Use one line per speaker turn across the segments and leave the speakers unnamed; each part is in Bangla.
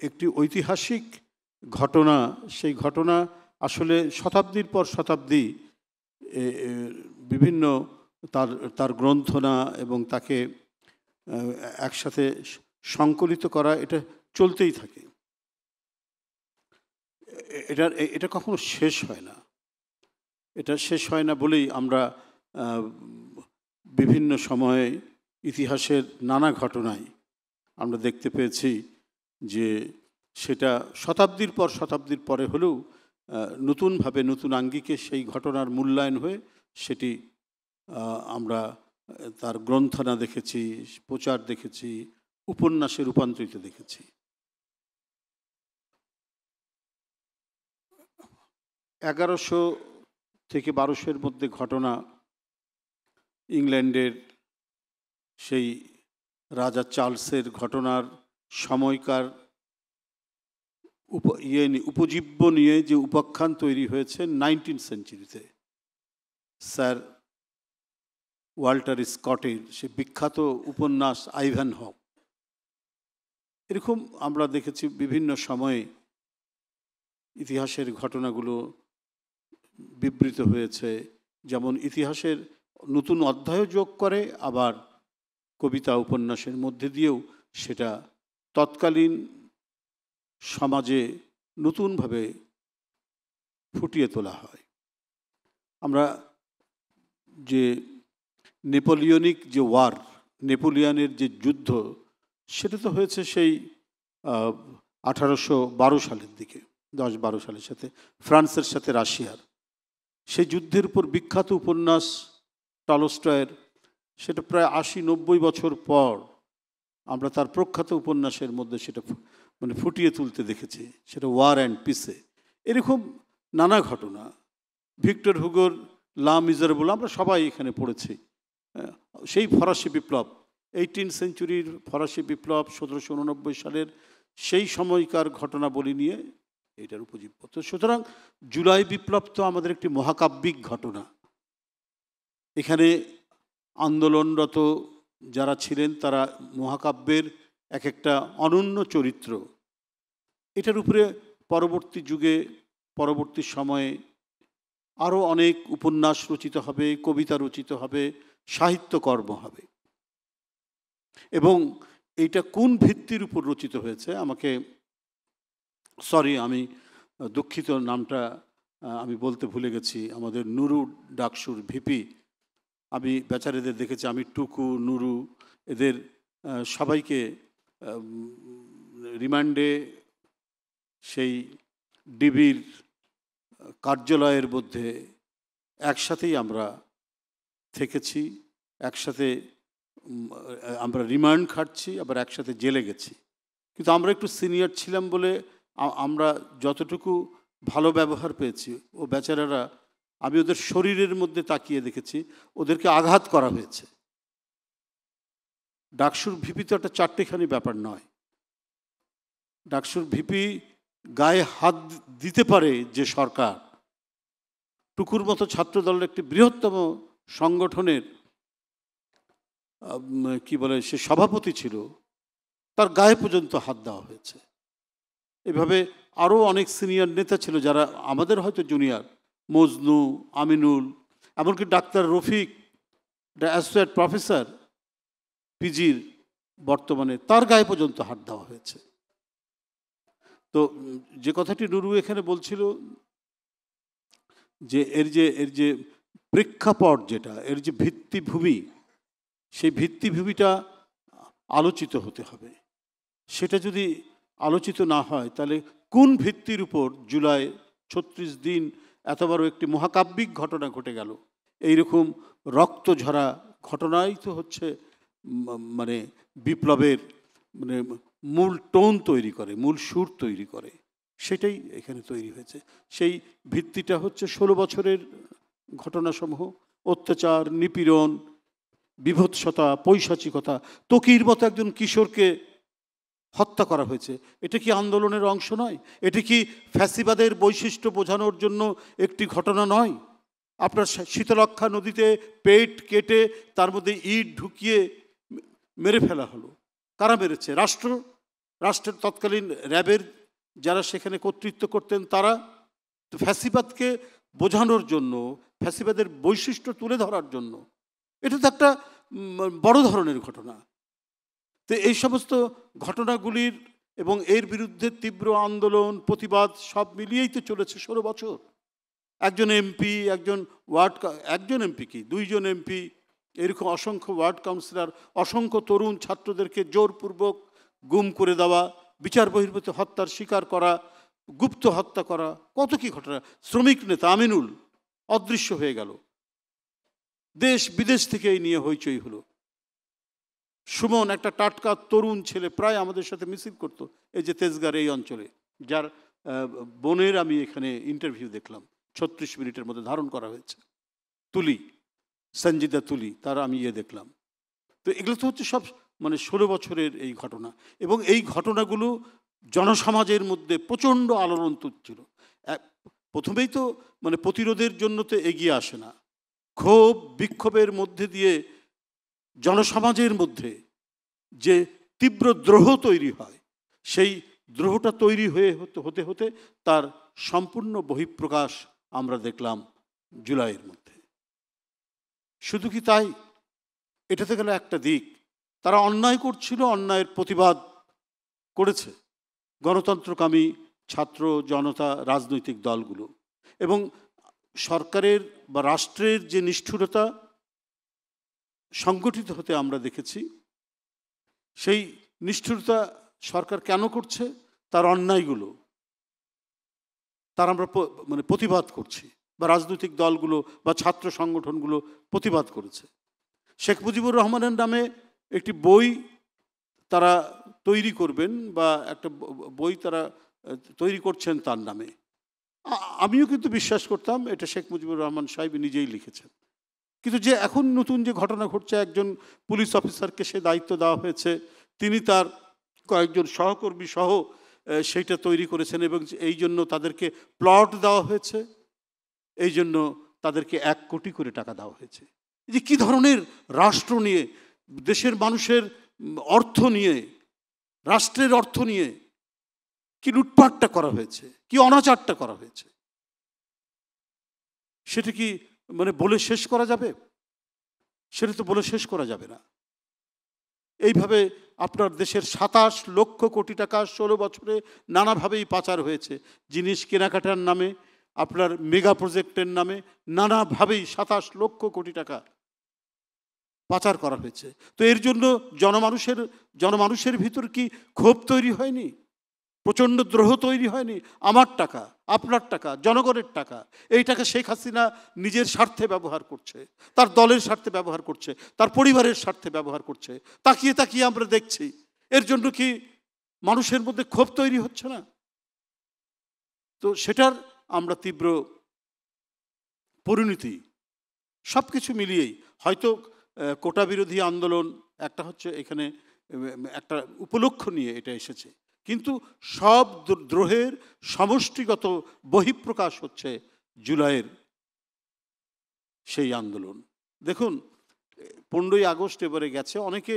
একটি ঐতিহাসিক ঘটনা। সেই ঘটনা আসলে শতাব্দীর পর শতাব্দী বিভিন্ন তার তার গ্রন্থনা এবং তাকে একসাথে সংকলিত করা, এটা চলতেই থাকে। এটা কখনো শেষ হয় না। এটা শেষ হয় না বলেই আমরা বিভিন্ন সময়ে ইতিহাসের নানা ঘটনায় আমরা দেখতে পেয়েছি যে সেটা শতাব্দীর পর শতাব্দীর পরে হলেও নতুনভাবে নতুন আঙ্গিকে সেই ঘটনার মূল্যায়ন হয়ে সেটি আমরা তার গ্রন্থনা দেখেছি, প্রচার দেখেছি, উপন্যাসে রূপান্তরিত দেখেছি। 1100 থেকে 1200-এর মধ্যে ঘটনা, ইংল্যান্ডের সেই রাজা চার্লসের ঘটনার সময়কার উপজীব্য নিয়ে যে উপাখ্যান তৈরি হয়েছে 19th সেঞ্চুরিতে স্যার ওয়াল্টার স্কটের সে বিখ্যাত উপন্যাস আইভ্যানহ। এরকম আমরা দেখেছি বিভিন্ন সময়ে ইতিহাসের ঘটনাগুলো বিবৃত হয়েছে, যেমন ইতিহাসের নতুন অধ্যায়ও যোগ করে, আবার কবিতা উপন্যাসের মধ্যে দিয়েও সেটা তৎকালীন সমাজে নতুনভাবে ফুটিয়ে তোলা হয়। আমরা যে নেপোলিয়নিক যে ওয়ার, নেপোলিয়নের যে যুদ্ধ, সেটা তো হয়েছে সেই 1812 সালের দিকে, 10-12 সালের সাথে ফ্রান্সের সাথে রাশিয়ার সেই যুদ্ধের উপর বিখ্যাত উপন্যাস টলস্টয়ের, সেটা প্রায় 80-90 বছর পর আমরা তার প্রখ্যাত উপন্যাসের মধ্যে সেটা মানে ফুটিয়ে তুলতে দেখেছি, সেটা ওয়ার অ্যান্ড পিসে। এরকম নানা ঘটনা, ভিক্টর হুগোর লা মিজারেবল আমরা সবাই এখানে পড়েছি। সেই ফরাসি বিপ্লব, 18th সেঞ্চুরির ফরাসি বিপ্লব, 1789 সালের সেই সময়কার ঘটনাবলী নিয়ে এটার উপজীব্য। তো সুতরাং জুলাই বিপ্লব তো আমাদের একটি মহাকাব্যিক ঘটনা। এখানে আন্দোলনরত যারা ছিলেন তারা মহাকাব্যের এক একটা অনন্য চরিত্র। এটার উপরে পরবর্তী যুগে, পরবর্তী সময়ে আরও অনেক উপন্যাস রচিত হবে, কবিতা রচিত হবে, সাহিত্যকর্ম হবে। এবং এইটা কোন ভিত্তির উপর রচিত হয়েছে, আমাকে আমি দুঃখিত, নামটা আমি বলতে ভুলে গেছি। আমাদের নুরু ডাকসুর ভিপি, আমি বেচারেদের দেখেছি, আমি টুকু, নুরু, এদের সবাইকে রিমান্ডে সেই ডিবির কার্যালয়ের মধ্যে একসাথেই আমরা থেকেছি, একসাথে আমরা রিমান্ড খাটছি, আবার একসাথে জেলে গেছি। কিন্তু আমরা একটু সিনিয়র ছিলাম বলে আমরা যতটুকু ভালো ব্যবহার পেয়েছি, ও বেচারারা, আমি ওদের শরীরের মধ্যে তাকিয়ে দেখেছি ওদেরকে আঘাত করা হয়েছে। ডাকসুর ভিপি তো একটা চারটেখানি ব্যাপার নয়। ডাকসুর ভিপি গায়ে হাত দিতে পারে যে সরকার, টুকুর মতো ছাত্রদলের একটি বৃহত্তম সংগঠনের কি বলে সে সভাপতি ছিল, তার গায়ে পর্যন্ত হাত দেওয়া হয়েছে। এভাবে আরও অনেক সিনিয়র নেতা ছিল যারা আমাদের হয়তো জুনিয়র, মজনু, আমিনুল, এমনকি ডাক্তার রফিক, অ্যাসোসিয়েট প্রফেসর পিজির বর্তমানে, তার গায়ে পর্যন্ত হাত দেওয়া হয়েছে। তো যে কথাটি নুরু এখানে বলছিল যে এর যে প্রেক্ষাপট, যেটা এর যে ভিত্তিভূমি, সেই ভিত্তিভূমিটা আলোচিত হতে হবে। সেটা যদি আলোচিত না হয় তাহলে কোন ভিত্তির উপর জুলাই 36 দিন এত বড় একটি মহাকাব্যিক ঘটনা ঘটে গেল, এইরকম রক্তঝরা ঘটনাই তো হচ্ছে মানে বিপ্লবের মানে মূল টোন তৈরি করে, মূল সুর তৈরি করে, সেটাই এখানে তৈরি হয়েছে। সেই ভিত্তিটা হচ্ছে 16 বছরের ঘটনাসমূহ, অত্যাচার, নিপীড়ন, বিভৎসতা, পৈশাচিকতা। তকির মতো একজন কিশোরকে হত্যা করা হয়েছে, এটা কি আন্দোলনের অংশ নয়? এটা কি ফ্যাসিবাদের বৈশিষ্ট্য বোঝানোর জন্য একটি ঘটনা নয়? আপনার শীতলক্ষা নদীতে পেট কেটে তার মধ্যে ইট ঢুকিয়ে মেরে ফেলা হলো, কারা মেরেছে? রাষ্ট্র। রাষ্ট্রের তৎকালীন র্যাবের যারা সেখানে কর্তৃত্ব করতেন তারা। তো ফ্যাসিবাদকে বোঝানোর জন্য, ফ্যাসিবাদের বৈশিষ্ট্য তুলে ধরার জন্য, এটা তো একটা বড় ধরনের ঘটনা। তো এই সমস্ত ঘটনাগুলির এবং এর বিরুদ্ধে তীব্র আন্দোলন, প্রতিবাদ সব মিলিয়েই তো চলেছে 16 বছর। একজন এমপি, একজন এমপি কি 2জন এমপি, এরকম অসংখ্য ওয়ার্ড কাউন্সিলর, অসংখ্য তরুণ ছাত্রদেরকে জোরপূর্বক গুম করে দেওয়া, বিচার বহির্ভূত হত্যার শিকার করা, গুপ্ত হত্যা করা, কত কি ঘটনা। শ্রমিক নেতা আমিনুল অদৃশ্য হয়ে গেল, দেশ বিদেশ থেকে এই নিয়ে হইচই হলো। সুমন একটা টাটকা তরুণ ছেলে, প্রায় আমাদের সাথে মিছিল করতো এই যে তেজগাঁর এই অঞ্চলে, যার বোনের আমি এখানে ইন্টারভিউ দেখলাম, 36 মিনিটের মধ্যে ধারণ করা হয়েছে। তুলি, সঞ্জিদা তুলি, তার আমি দেখলাম। তো এগুলো তো হচ্ছে সব 16 বছরের এই ঘটনা, এবং এই ঘটনাগুলো জনসমাজের মধ্যে প্রচণ্ড আলোড়ন তুলছিল। প্রথমেই তো প্রতিরোধের জন্য তো এগিয়ে আসে না, ক্ষোভ বিক্ষোভের মধ্যে দিয়ে জনসমাজের মধ্যে যে তীব্র দ্রোহ তৈরি হয়, সেই দ্রোহটা তৈরি হতে হতে তার সম্পূর্ণ বহিঃপ্রকাশ আমরা দেখলাম জুলাইয়ের মধ্যে। শুধু কি তাই? এটাতে গেল একটা দিক, তারা অন্যায় করছিল, অন্যায়ের প্রতিবাদ করেছে গণতন্ত্রকামী ছাত্র জনতা, রাজনৈতিক দলগুলো, এবং সরকারের বা রাষ্ট্রের যে নিষ্ঠুরতা সংগঠিত হতে আমরা দেখেছি। সেই নিষ্ঠুরতা সরকার কেন করছে? তার অন্যায়গুলো তার আমরা প্রতিবাদ করছি, বা রাজনৈতিক দলগুলো বা ছাত্র সংগঠনগুলো প্রতিবাদ করেছে। শেখ মুজিবুর রহমানের নামে একটি বই তারা তৈরি করবেন, বা একটা বই তারা তৈরি করছেন তার নামে। আমিও কিন্তু বিশ্বাস করতাম এটা শেখ মুজিবুর রহমান সাহেব নিজেই লিখেছেন, কিন্তু যে এখন নতুন যে ঘটনা ঘটছে, একজন পুলিশ অফিসারকে সে দায়িত্ব দেওয়া হয়েছে, তিনি তার কয়েকজন সহকর্মী সহ সেইটা তৈরি করেছেন, এবং এই জন্য তাদেরকে প্লট দেওয়া হয়েছে, এই জন্য তাদেরকে 1 কোটি করে টাকা দেওয়া হয়েছে। এই যে কী ধরনের রাষ্ট্র নিয়ে, দেশের মানুষের অর্থ নিয়ে, রাষ্ট্রের অর্থ নিয়ে কি লুটপাটটা করা হয়েছে, কি অনাচারটা করা হয়েছে, সেটা কি বলে শেষ করা যাবে? সেটা তো বলে শেষ করা যাবে না। এইভাবে আপনার দেশের 27 লক্ষ কোটি টাকা 16 বছরে নানাভাবেই পাচার হয়েছে। জিনিস কেনাকাটার নামে, আপনার মেগা প্রজেক্টের নামে নানাভাবেই 27 লক্ষ কোটি টাকা পাচার করা হয়েছে। তো এর জন্য জনমানুষের ভিতর কি ক্ষোভ তৈরি হয়নি? প্রচণ্ড দ্রোহ তৈরি হয়নি? আমার টাকা, আপনার টাকা, জনগণের টাকা, এই টাকা শেখ হাসিনা নিজের স্বার্থে ব্যবহার করছে, তার দলের স্বার্থে ব্যবহার করছে, তার পরিবারের স্বার্থে ব্যবহার করছে। তাকিয়ে তাকিয়ে আমরা দেখছি। এর জন্য কি মানুষের মধ্যে ক্ষোভ তৈরি হচ্ছে না? তো সেটার আমরা তীব্র পরিণতি সব কিছু মিলিয়েই, হয়তো কোটা বিরোধী আন্দোলন একটা হচ্ছে, এখানে একটা উপলক্ষ নিয়ে এটা এসেছে, কিন্তু সব দ্রোহের সমষ্টিগত বহিঃপ্রকাশ হচ্ছে জুলাইয়ের সেই আন্দোলন। দেখুন, 15ই আগস্ট এবারে গেছে, অনেকে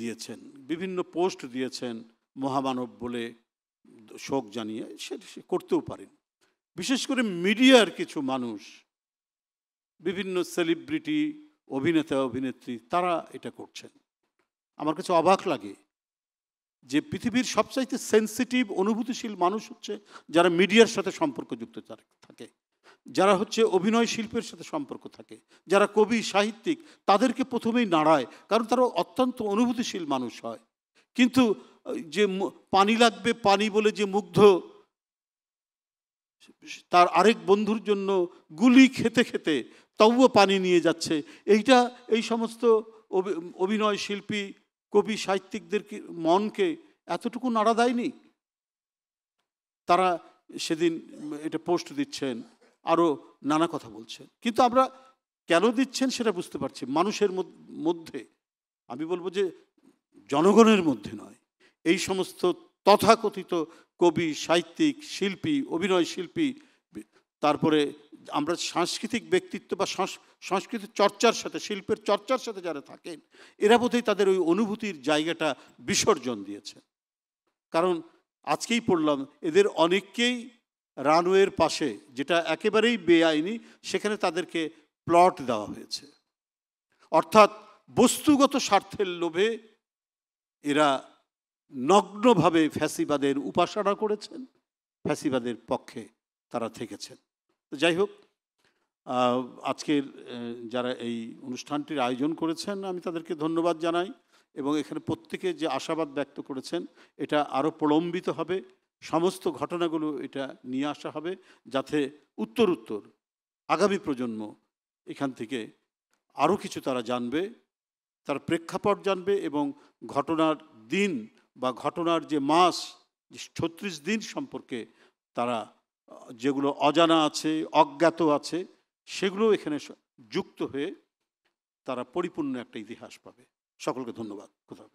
দিয়েছেন, বিভিন্ন পোস্ট দিয়েছেন মহামানব বলে শোক জানিয়ে, সে করতেও পারেন। বিশেষ করে মিডিয়ার কিছু মানুষ, বিভিন্ন সেলিব্রিটি, অভিনেতা অভিনেত্রী, তারা এটা করছেন। আমার কাছে অবাক লাগে যে পৃথিবীর সবচাইতে সেন্সিটিভ, অনুভূতিশীল মানুষ হচ্ছে যারা মিডিয়ার সাথে সম্পর্কযুক্ত থাকে, যারা হচ্ছে অভিনয় শিল্পের সাথে সম্পর্ক থাকে, যারা কবি সাহিত্যিক, তাদেরকে প্রথমেই নাড়ায়, কারণ তারা অত্যন্ত অনুভূতিশীল মানুষ হয়। কিন্তু যে পানি লাগবে পানি বলে যে মুগ্ধ, তার আরেক বন্ধুর জন্য গুলি খেতে খেতে তবুও পানি নিয়ে যাচ্ছে, এই সমস্ত অভিনয় শিল্পী, কবি সাহিত্যিকদের মনকে এতটুকু নাড়া দেয়নি? তারা সেদিন এটা পোস্ট দিচ্ছেন, আরও নানা কথা বলছেন, কিন্তু আমরা কেন দিচ্ছেন সেটা বুঝতে পারছি। মানুষের মধ্যে, আমি বলবো যে জনগণের মধ্যে নয়, এই সমস্ত তথাকথিত কবি সাহিত্যিক শিল্পী, অভিনয় শিল্পী, তারপরে আমরা সাংস্কৃতিক ব্যক্তিত্ব বা সংস্কৃতির চর্চার সাথে, শিল্পের চর্চার সাথে যারা থাকেন, এরা বোধহয় তাদের ওই অনুভূতির জায়গাটা বিসর্জন দিয়েছে। কারণ আজকেই পড়লাম এদের অনেককেই রানওয়ের পাশে, যেটা একেবারেই বেআইনি, সেখানে তাদেরকে প্লট দেওয়া হয়েছে। অর্থাৎ বস্তুগত স্বার্থের লোভে এরা নগ্নভাবে ফ্যাসিবাদের উপাসনা করেছেন, ফ্যাসিবাদের পক্ষে তারা থেকেছেন। তো যাই হোক, আজকের যারা এই অনুষ্ঠানটির আয়োজন করেছেন আমি তাদেরকে ধন্যবাদ জানাই, এবং এখানে প্রত্যেকে যে আশাবাদ ব্যক্ত করেছেন এটা আরও প্রলম্বিত হবে, সমস্ত ঘটনাগুলো এটা নিয়ে আসা হবে, যাতে উত্তর আগামী প্রজন্ম এখান থেকে আরও কিছু তারা জানবে, তার প্রেক্ষাপট জানবে, এবং ঘটনার দিন বা ঘটনার যে মাস, যে 36 দিন সম্পর্কে তারা যেগুলো অজানা আছে, অজ্ঞাত আছে, সেগুলো এখানে যুক্ত হয়ে তারা পরিপূর্ণ একটা ইতিহাস পাবে। সকলকে ধন্যবাদ। কোথাও